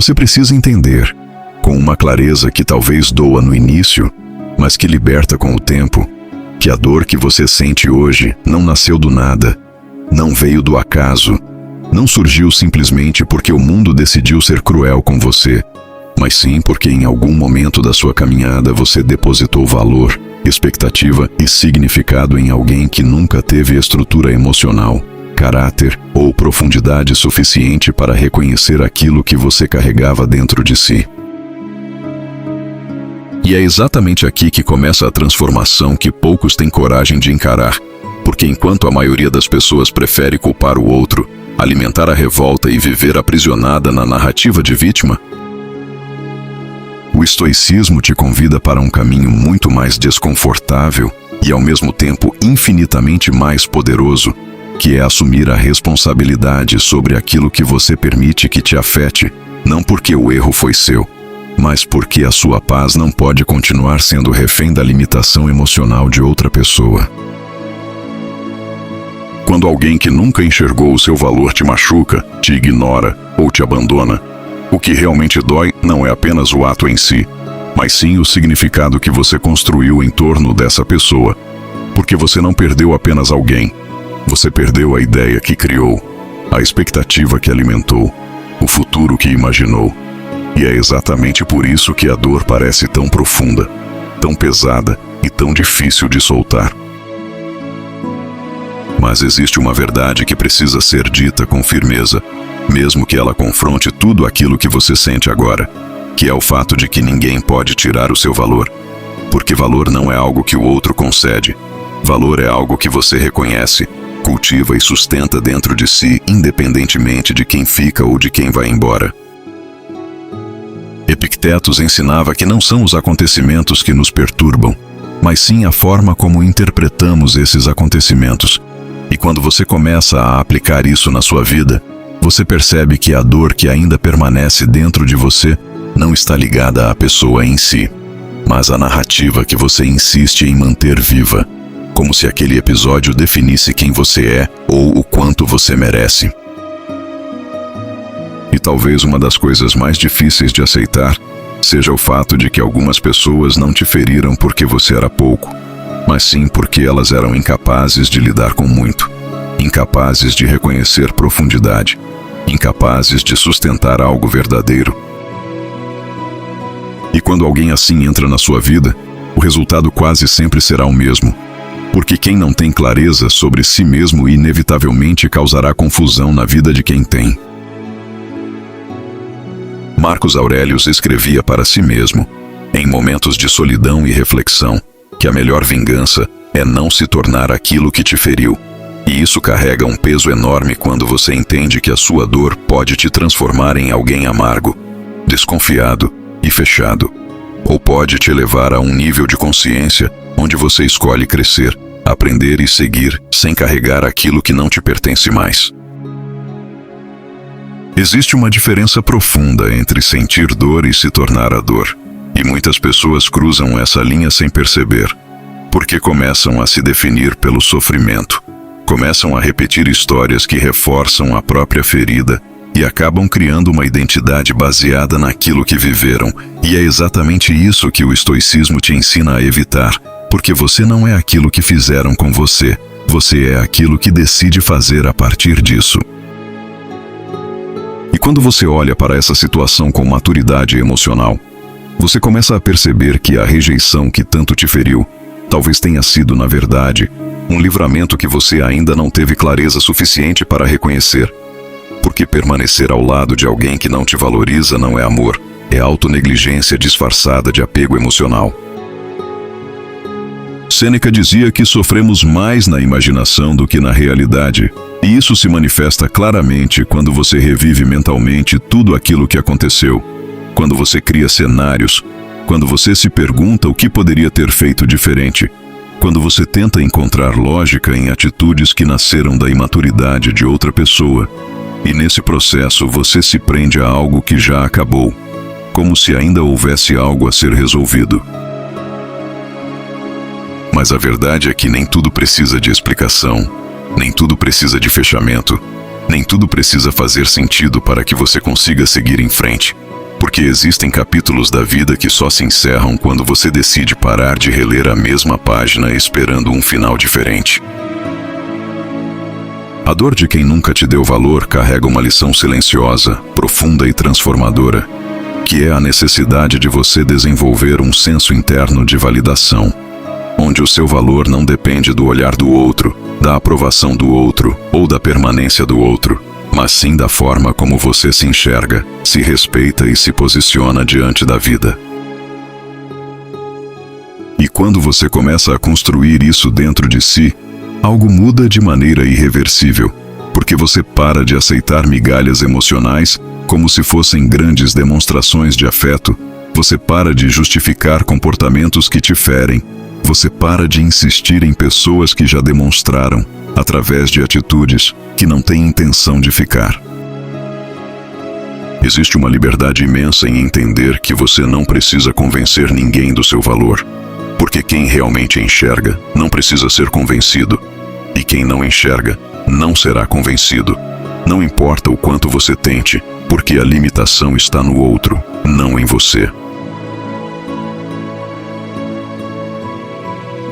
Você precisa entender, com uma clareza que talvez doa no início, mas que liberta com o tempo, que a dor que você sente hoje não nasceu do nada, não veio do acaso, não surgiu simplesmente porque o mundo decidiu ser cruel com você, mas sim porque em algum momento da sua caminhada você depositou valor, expectativa e significado em alguém que nunca teve estrutura emocional, caráter ou profundidade suficiente para reconhecer aquilo que você carregava dentro de si. E é exatamente aqui que começa a transformação que poucos têm coragem de encarar, porque enquanto a maioria das pessoas prefere culpar o outro, alimentar a revolta e viver aprisionada na narrativa de vítima, o estoicismo te convida para um caminho muito mais desconfortável e ao mesmo tempo infinitamente mais poderoso, que é assumir a responsabilidade sobre aquilo que você permite que te afete, não porque o erro foi seu, mas porque a sua paz não pode continuar sendo refém da limitação emocional de outra pessoa. Quando alguém que nunca enxergou o seu valor te machuca, te ignora ou te abandona, o que realmente dói não é apenas o ato em si, mas sim o significado que você construiu em torno dessa pessoa, porque você não perdeu apenas alguém, você perdeu a ideia que criou, a expectativa que alimentou, o futuro que imaginou. E é exatamente por isso que a dor parece tão profunda, tão pesada e tão difícil de soltar. Mas existe uma verdade que precisa ser dita com firmeza, mesmo que ela confronte tudo aquilo que você sente agora, que é o fato de que ninguém pode tirar o seu valor. Porque valor não é algo que o outro concede. Valor é algo que você reconhece, cultiva e sustenta dentro de si, independentemente de quem fica ou de quem vai embora. Epictetus ensinava que não são os acontecimentos que nos perturbam, mas sim a forma como interpretamos esses acontecimentos. E quando você começa a aplicar isso na sua vida, você percebe que a dor que ainda permanece dentro de você não está ligada à pessoa em si, mas à narrativa que você insiste em manter viva, como se aquele episódio definisse quem você é ou o quanto você merece. E talvez uma das coisas mais difíceis de aceitar seja o fato de que algumas pessoas não te feriram porque você era pouco, mas sim porque elas eram incapazes de lidar com muito, incapazes de reconhecer profundidade, incapazes de sustentar algo verdadeiro. E quando alguém assim entra na sua vida, o resultado quase sempre será o mesmo, porque quem não tem clareza sobre si mesmo inevitavelmente causará confusão na vida de quem tem. Marcos Aurelius escrevia para si mesmo, em momentos de solidão e reflexão, que a melhor vingança é não se tornar aquilo que te feriu. E isso carrega um peso enorme quando você entende que a sua dor pode te transformar em alguém amargo, desconfiado e fechado. Ou pode te levar a um nível de consciência onde você escolhe crescer, aprender e seguir sem carregar aquilo que não te pertence mais. Existe uma diferença profunda entre sentir dor e se tornar a dor. E muitas pessoas cruzam essa linha sem perceber, porque começam a se definir pelo sofrimento, começam a repetir histórias que reforçam a própria ferida e acabam criando uma identidade baseada naquilo que viveram. E é exatamente isso que o estoicismo te ensina a evitar, porque você não é aquilo que fizeram com você, você é aquilo que decide fazer a partir disso. E quando você olha para essa situação com maturidade emocional, você começa a perceber que a rejeição que tanto te feriu talvez tenha sido, na verdade, um livramento que você ainda não teve clareza suficiente para reconhecer. Porque permanecer ao lado de alguém que não te valoriza não é amor, é autonegligência disfarçada de apego emocional. Sêneca dizia que sofremos mais na imaginação do que na realidade, e isso se manifesta claramente quando você revive mentalmente tudo aquilo que aconteceu, quando você cria cenários, quando você se pergunta o que poderia ter feito diferente, quando você tenta encontrar lógica em atitudes que nasceram da imaturidade de outra pessoa, e nesse processo você se prende a algo que já acabou, como se ainda houvesse algo a ser resolvido. Mas a verdade é que nem tudo precisa de explicação, nem tudo precisa de fechamento, Nem tudo precisa fazer sentido para que você consiga seguir em frente, porque existem capítulos da vida que só se encerram quando você decide parar de reler a mesma página esperando um final diferente. A dor de quem nunca te deu valor carrega uma lição silenciosa, profunda e transformadora, que é a necessidade de você desenvolver um senso interno de validação, onde o seu valor não depende do olhar do outro, da aprovação do outro ou da permanência do outro, mas sim da forma como você se enxerga, se respeita e se posiciona diante da vida. E quando você começa a construir isso dentro de si, algo muda de maneira irreversível, porque você para de aceitar migalhas emocionais como se fossem grandes demonstrações de afeto, você para de justificar comportamentos que te ferem, você para de insistir em pessoas que já demonstraram, através de atitudes, que não têm intenção de ficar. Existe uma liberdade imensa em entender que você não precisa convencer ninguém do seu valor, porque quem realmente enxerga não precisa ser convencido, e quem não enxerga não será convencido. Não importa o quanto você tente, porque a limitação está no outro, não em você.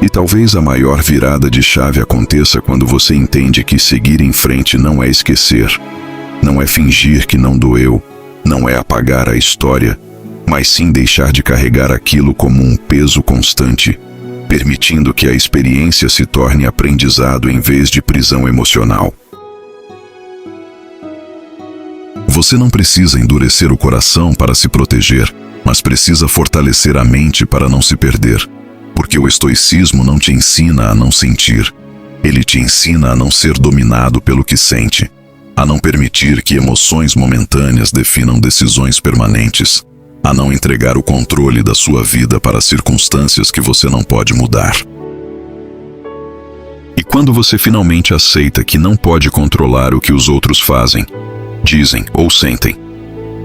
E talvez a maior virada de chave aconteça quando você entende que seguir em frente não é esquecer, não é fingir que não doeu, não é apagar a história, mas sim deixar de carregar aquilo como um peso constante, permitindo que a experiência se torne aprendizado em vez de prisão emocional. Você não precisa endurecer o coração para se proteger, mas precisa fortalecer a mente para não se perder. Porque o estoicismo não te ensina a não sentir, ele te ensina a não ser dominado pelo que sente, a não permitir que emoções momentâneas definam decisões permanentes, a não entregar o controle da sua vida para circunstâncias que você não pode mudar. E quando você finalmente aceita que não pode controlar o que os outros fazem, dizem ou sentem,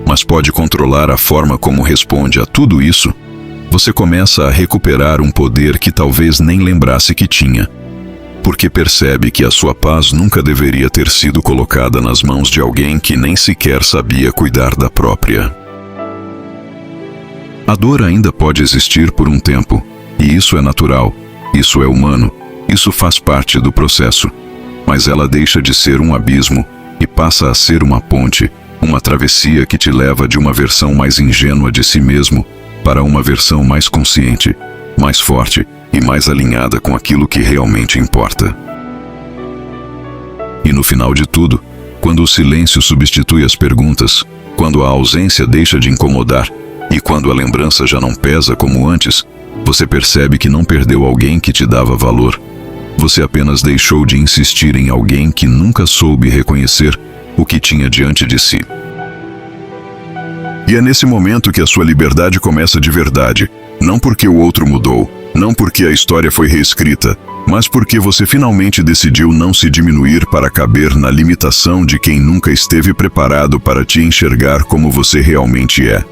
mas pode controlar a forma como responde a tudo isso, você começa a recuperar um poder que talvez nem lembrasse que tinha, porque percebe que a sua paz nunca deveria ter sido colocada nas mãos de alguém que nem sequer sabia cuidar da própria. A dor ainda pode existir por um tempo, e isso é natural, isso é humano, isso faz parte do processo, mas ela deixa de ser um abismo e passa a ser uma ponte, uma travessia que te leva de uma versão mais ingênua de si mesmo para uma versão mais consciente, mais forte e mais alinhada com aquilo que realmente importa. E no final de tudo, quando o silêncio substitui as perguntas, quando a ausência deixa de incomodar e quando a lembrança já não pesa como antes, você percebe que não perdeu alguém que te dava valor. Você apenas deixou de insistir em alguém que nunca soube reconhecer o que tinha diante de si. E é nesse momento que a sua liberdade começa de verdade, não porque o outro mudou, não porque a história foi reescrita, mas porque você finalmente decidiu não se diminuir para caber na limitação de quem nunca esteve preparado para te enxergar como você realmente é.